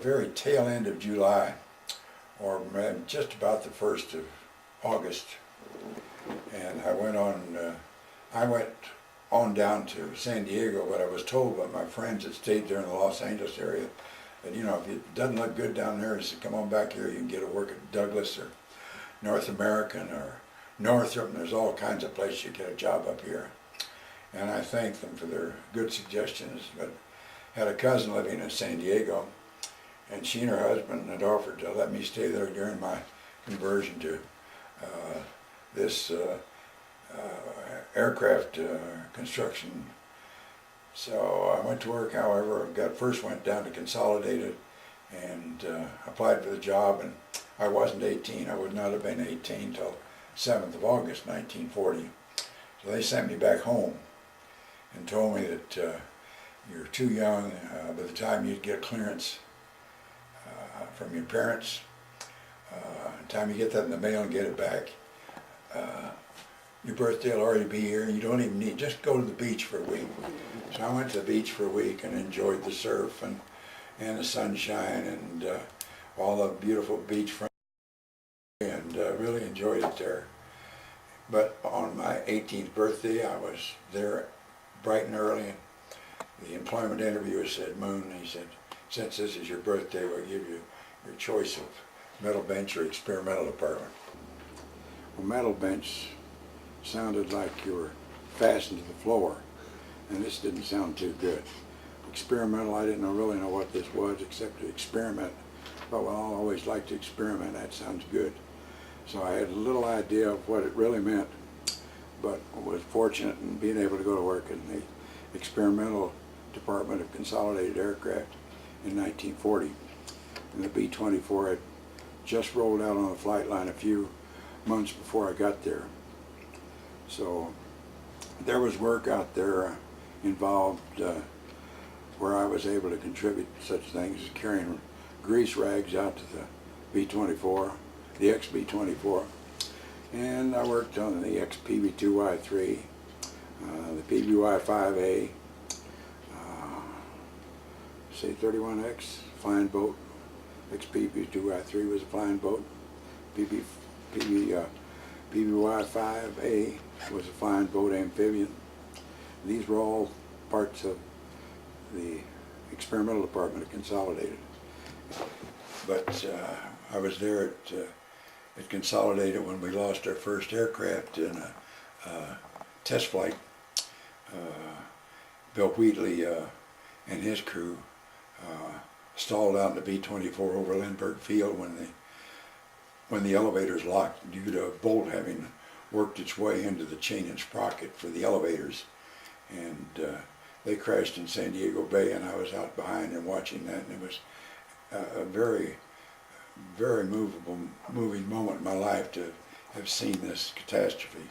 very tail end of July, or just about the 1st of August, and I went on down to San Diego, but I was told by my friends that stayed there in the Los Angeles area that, you know, if it doesn't look good down there, just come on back here, you can get a work at Douglas or North American or Northrop, and there's all kinds of places you get a job up here. And I thanked them for their good suggestions, but had a cousin living in San Diego, and she and her husband had offered to let me stay there during my conversion to this aircraft construction. So I went to work, however, first went down to Consolidated and applied for the job, and I wasn't 18. I would not have been 18 till 7th of August 1940. So they sent me back home and told me that you're too young. By the time you'd get clearance from your parents, the time you get that in the mail and get it back, your birthday will already be here, and you don't even need, just go to the beach for a week. So I went to the beach for a week and enjoyed the surf and the sunshine and all the beautiful beachfront, and really enjoyed it there. But on my 18th birthday, I was there bright and early, and the employment interviewer said, "Moon," he said, "since this is your birthday, we'll give you your choice of metal bench or experimental department." Well, metal bench sounded like you were fastened to the floor, and this didn't sound too good. Experimental, I didn't really know what this was except to experiment. But well, I always like to experiment, that sounds good. So I had a little idea of what it really meant, but was fortunate in being able to go to work in the experimental department of Consolidated Aircraft in 1940. And the B-24 had just rolled out on the flight line a few months before I got there. So there was work out there involved where I was able to contribute such things as carrying grease rags out to the B-24, the XB-24, and I worked on the XPB-2Y3, the PBY-5A, C-31X, flying boat. XPB-2Y3 was a flying boat. PBY-5A was a flying boat amphibian. These were all parts of the experimental department of Consolidated. But I was there at Consolidated when we lost our first aircraft in a test flight. Bill Wheatley and his crew stalled out in the B-24 over Lindbergh Field when the elevators locked due to a bolt having worked its way into the chain and sprocket for the elevators, and they crashed in San Diego Bay, and I was out behind and watching that, and it was a very, very moving moment in my life to have seen this catastrophe.